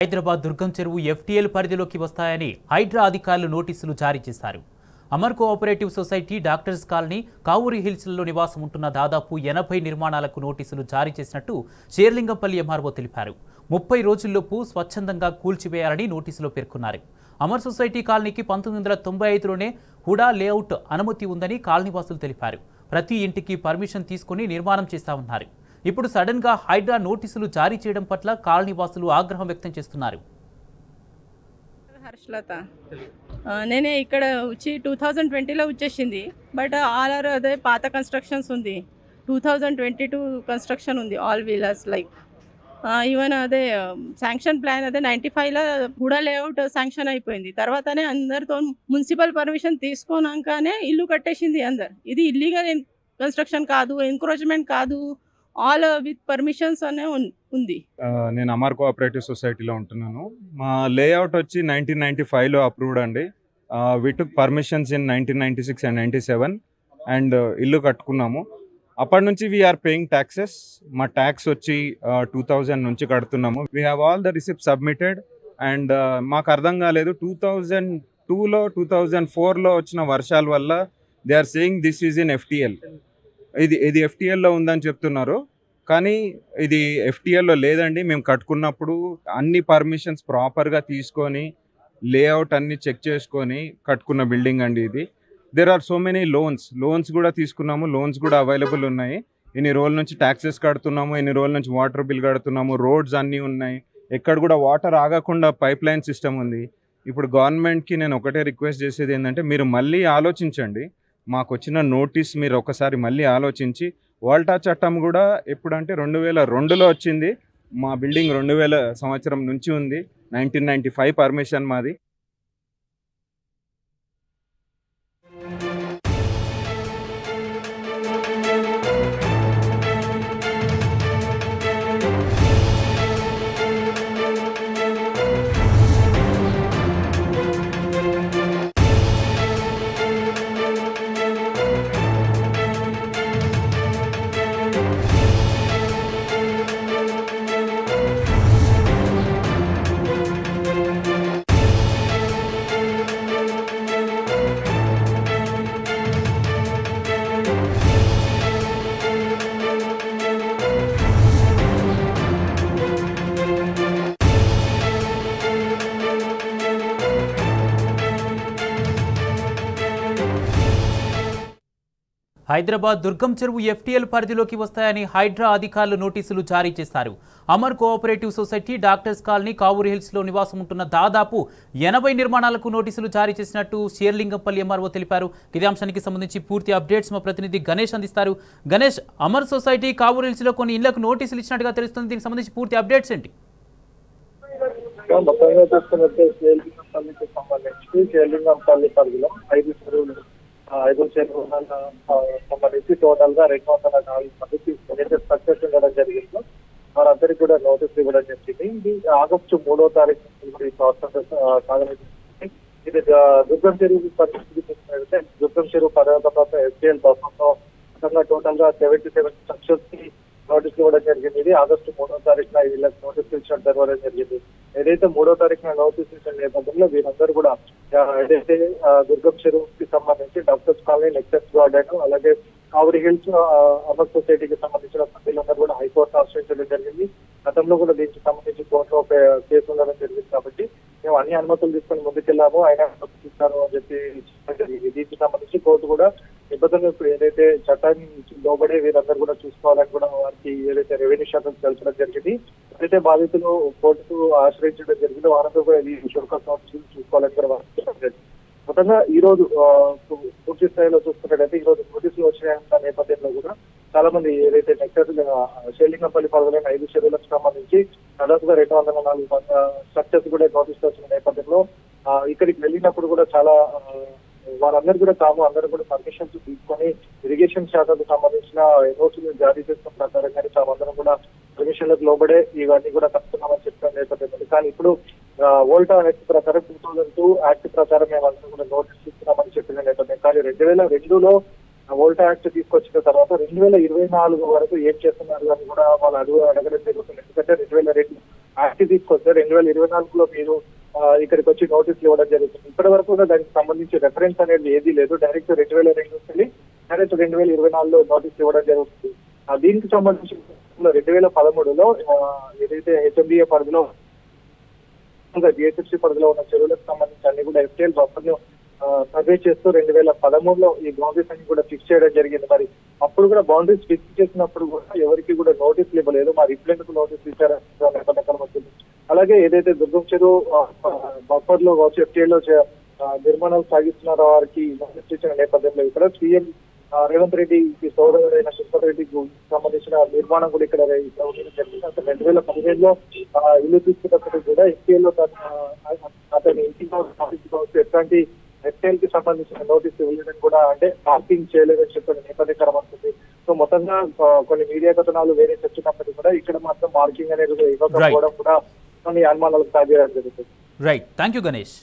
హైదరాబాద్ దుర్గం చెరువు ఎఫ్టీఎల్ పరిధిలోకి వస్తాయని హైడ్రా అధికారులు నోటీసులు జారీ చేశారు. Amar cooperative society, doctors colony, Kavuri హిల్స్లలో నివాసం ఉంటున్న దాదాపు 80 నిర్మాణాలకు నోటీసులు జారీ చేసినట్టు షేర్లింగంపల్లి ఎంఆర్ఓ తెలిపారు. 30 రోజుల్లోపు స్వచ్ఛందంగా కూల్చివేయాలని నోటీసులో పేర్కొన్నారు. అమర్ సొసైటీ కాలనీకి 1995లోనే హుడా లేఅవుట్ అనుమతి ఉందని కాలనీవాసులు తెలిపారు. ప్రతి ఇంటికి పర్మిషన్ తీసుకుని నిర్మాణం చేస్తామన్నారు. ఇప్పుడు సడన్ గా హైడ్రా నోటీసులు జారీ చేయడం పట్ల కాలనీవాసులు ఆగ్రహం వ్యక్తం చేస్తున్నారు. హర్షలత నేనే ఇక్కడ వచ్చి 2020లో వచ్చేసింది. బట్ ఆల్ ఆర్ అదే పాత కన్స్ట్రక్షన్స్ ఉంది. 2022 కన్స్ట్రక్షన్ ఉంది, ఆల్ వీలర్స్ లైక్ ఈవెన్ అదే శాంక్షన్ ప్లాన్ అదే 95లో హుడా లేఅవుట్ శాంక్షన్ అయిపోయింది. తర్వాతనే అందరితో మున్సిపల్ పర్మిషన్ తీసుకున్నాకనే ఇల్లు కట్టేసింది అందరు. ఇది ఇల్లీగల్ కన్స్ట్రక్షన్ కాదు, ఎంక్రోచ్మెంట్ కాదు, ఆల్ విత్ పర్మిషన్స్ అనే ఉంది. నేను అమర్ కోఆపరేటివ్ సొసైటీలో ఉంటున్నాను. మా లేఅవుట్ వచ్చి 1995లో అప్రూవ్డ్ అండి. We took permissions in 1996 and 97 and ఇల్లు కట్టుకున్నాము. అప్పటి నుంచి వీఆర్ పేయింగ్ ట్యాక్సెస్. మా ట్యాక్స్ వచ్చి 2000 నుంచి కడుతున్నాము. We have all the receipt submitted and మాకు అర్థం కాలేదు, 2002లో 2004లో వచ్చిన వర్షాల వల్ల they are saying this is in FTL. ఇది ఎఫ్టీఎల్లో ఉందని చెప్తున్నారు, కానీ ఇది ఎఫ్టీఎల్లో లేదండి. మేము కట్టుకున్నప్పుడు అన్ని పర్మిషన్స్ ప్రాపర్గా తీసుకొని లేఅవుట్ అన్ని చెక్ చేసుకొని కట్టుకున్న బిల్డింగ్ అండి ఇది. There are so many loans కూడా తీసుకున్నాము, లోన్స్ కూడా అవైలబుల్ ఉన్నాయి. ఇన్ని రోజుల నుంచి ట్యాక్సెస్ కడుతున్నాము, ఇన్ని రోజుల నుంచి వాటర్ బిల్ కడుతున్నాము, రోడ్స్ అన్నీ ఉన్నాయి, ఎక్కడ కూడా వాటర్ ఆగకుండా పైప్ లైన్ సిస్టమ్ ఉంది. ఇప్పుడు గవర్నమెంట్కి నేను ఒకటే రిక్వెస్ట్ చేసేది ఏంటంటే, మీరు మళ్ళీ ఆలోచించండి. మాకు వచ్చిన నోటీస్ మీరు ఒకసారి మళ్ళీ ఆలోచించి, వాల్టా చట్టం కూడా ఎప్పుడంటే 2002లో వచ్చింది. మా బిల్డింగ్ 2000 సంవత్సరం నుంచి ఉంది. 1995 పర్మిషన్ మాది. హైదరాబాద్ దుర్గం చెరువు ఎఫ్టీఎల్ పరిధిలోకి వస్తాయని హైడ్రా అధికారులు నోటీసులు జారీ చేశారు. Amar cooperative society, doctors colony, Kavuri హిల్స్లో నివాసం ఉంటున్న దాదాపు 80 నిర్మాణాలకు నోటీసులు జారీ చేసినట్టు షేర్లింగంపల్లి ఎంఆర్ఓ తెలిపారు. ఇదే అంశానికి సంబంధించి పూర్తి అప్డేట్స్ మా ప్రతినిధి గణేష్ అందిస్తారు. గణేష్, అమర్ సొసైటీ, కావూరి హిల్స్లో కొన్ని ఇళ్లకు నోటీసులు ఇచ్చినట్టుగా తెలుస్తుంది. దీనికి సంబంధించి పూర్తి అప్డేట్స్ ఏంటి? షేర్లింగంపల్లి పరిధిలో 5 చెరువులు సంబంధించి టోటల్ గా 204 మందికి స్ట్రక్చర్స్ ఇవ్వడం జరిగింది. వారందరికీ కూడా నోటీసులు ఇవ్వడం జరిగింది. ఇది ఆగస్టు 3వ తారీఖు ఈ ప్రాసెస్ సాగలేదు. ఇది దుర్గం చెరువు పరిస్థితి చూసినట్లయితే, దుర్గం చెరువు పర్యాటక ఎఫ్టీఎల్ బఫర్లో టోటల్ గా 77 స్ట్రక్చర్స్ కి నోటీసులు ఇవ్వడం జరిగింది. ఇది ఆగస్టు 3వ తారీఖున వీళ్ళకి నోటీసులు ఇచ్చినట్టు తెలవడం జరిగింది. ఏదైతే 3వ తారీఖున నోటీసులు ఇచ్చిన నేపథ్యంలో వీరందరూ కూడా ఏదైతే దుర్గం చెరువుకి సంబంధించి డాక్టర్స్ కాలనీ, నెక్సెస్ గార్డెన్, అలాగే కావూరి హిల్స్, అమర్ సొసైటీకి సంబంధించిన సభ్యులందరూ కూడా హైకోర్టు ఆశ్రయించడం జరిగింది. గతంలో కూడా దీనికి సంబంధించి కోర్టులో కేసు ఉండడం జరిగింది. కాబట్టి మేము అన్ని అనుమతులు తీసుకొని ముందుకెళ్ళాము, ఆయన అనుమతులు ఇస్తారు అని చెప్పి చెప్పడం జరిగింది. దీనికి సంబంధించి కోర్టు కూడా నిబంధనలు ఇప్పుడు ఏదైతే చట్టాన్ని లోబడే వీరందరూ కూడా చూసుకోవాలని కూడా వారికి ఏదైతే రెవెన్యూ శాఖకు తెలపడం జరిగింది. ఏదైతే బాధితులు కోర్టుకు ఆశ్రయించడం జరిగిందో వారందరూ కూడా ఈ షుల్కస్ నోటీసులు చూసుకోవాలని కూడా వారికి చెప్పడం జరిగింది. మొత్తంగా ఈ రోజు పూర్తి స్థాయిలో చూసుకున్నట్టయితే, ఈ రోజు నోటీసులు వచ్చిన నేపథ్యంలో కూడా చాలా మంది ఏదైతే నెక్సెస్ షేర్లింగంపల్లి పరిధిలోని 5 చెరువులకు సంబంధించి దాదాపుగా 204 స్ట్రక్చర్స్ కూడా నోటీసులు వచ్చిన నేపథ్యంలో ఇక్కడికి వెళ్ళినప్పుడు కూడా చాలా వాళ్ళందరూ కూడా అందరూ కూడా పర్మిషన్స్ తీసుకొని ఇరిగేషన్ శాఖకు సంబంధించిన నోటీసులు జారీ చేస్తున్న ప్రకారంగానే అందరం కూడా పర్మిషన్లకు లోబడే ఇవన్నీ కూడా కలుపుతున్నామని చెప్పిన నేపథ్యంలో, కానీ ఇప్పుడు వోల్టా యాక్ట్ ప్రకారం 2002 యాక్ట్ ప్రకారం మేమందరం కూడా నోటీస్ ఇస్తున్నామని చెప్పిన నేపథ్యం. కానీ 2002లో వోల్టా యాక్ట్ తీసుకొచ్చిన తర్వాత 2024 వరకు ఏం చేస్తున్నారు అని కూడా వాళ్ళు అడగడం జరుగుతుంది. ఎందుకంటే 2002 యాక్ట్ తీసుకొస్తే 2024లో మీరు ఇక్కడికి వచ్చి నోటీసులు ఇవ్వడం జరుగుతుంది. ఇప్పటి వరకు కూడా దానికి సంబంధించి రెఫరెన్స్ అనేది ఏదీ లేదు. డైరెక్ట్ 2002 నుంచి డైరెక్ట్ 2024లో నోటీసులు ఇవ్వడం జరుగుతుంది. దీనికి సంబంధించి 2013లో ఏదైతే హెచ్ఎండిఏ పరిధిలో జిహెచ్ఎంసీ పరిధిలో ఉన్న చెరువులకు సంబంధించి అన్ని కూడా ఎఫ్టీఎల్ బఫర్ ను సర్వే చేస్తూ 2013లో ఈ బౌండరీస్ అన్ని కూడా ఫిక్స్ చేయడం జరిగింది. మరి అప్పుడు కూడా బౌండరీస్ ఫిక్స్ చేసినప్పుడు కూడా ఎవరికి కూడా నోటీసులు ఇవ్వలేదు. మా రిప్లైంట్ కు నోటీసులు ఇచ్చారు. అలాగే ఏదైతే దుర్గం చెరువు బఫర్ లో కావచ్చు ఎఫ్టీఎల్ లో నిర్మాణాలు సాగిస్తున్న వారికి నోటీస్ ఇచ్చిన నేపథ్యంలో ఇక్కడ సీఎం రేవంత్ రెడ్డి సోదరుడైన శంకర్ రెడ్డికి సంబంధించిన నిర్మాణం కూడా ఇక్కడ జరిగింది. అసలు 2015లో ఇల్లు తీసుకున్నప్పుడు కూడా ఎఫ్టీఎల్ లో అతని ఇంటికి ఎట్లాంటి ఎఫ్టీఎల్ కి సంబంధించిన నోటీస్ ఇవ్వలేదని కూడా అంటే పార్కింగ్ చేయలేదని చెప్పిన నేపథ్యం ఉంటుంది. సో మొత్తంగా కొన్ని మీడియా కథనాలు వేరే చర్చినప్పటికీ కూడా ఇక్కడ మాత్రం మార్కింగ్ అనేది ఇవ్వకపోవడం కూడా కొన్ని అనుమానాలకు సాధ్యం జరుగుతుంది. Right, thank you Ganesh.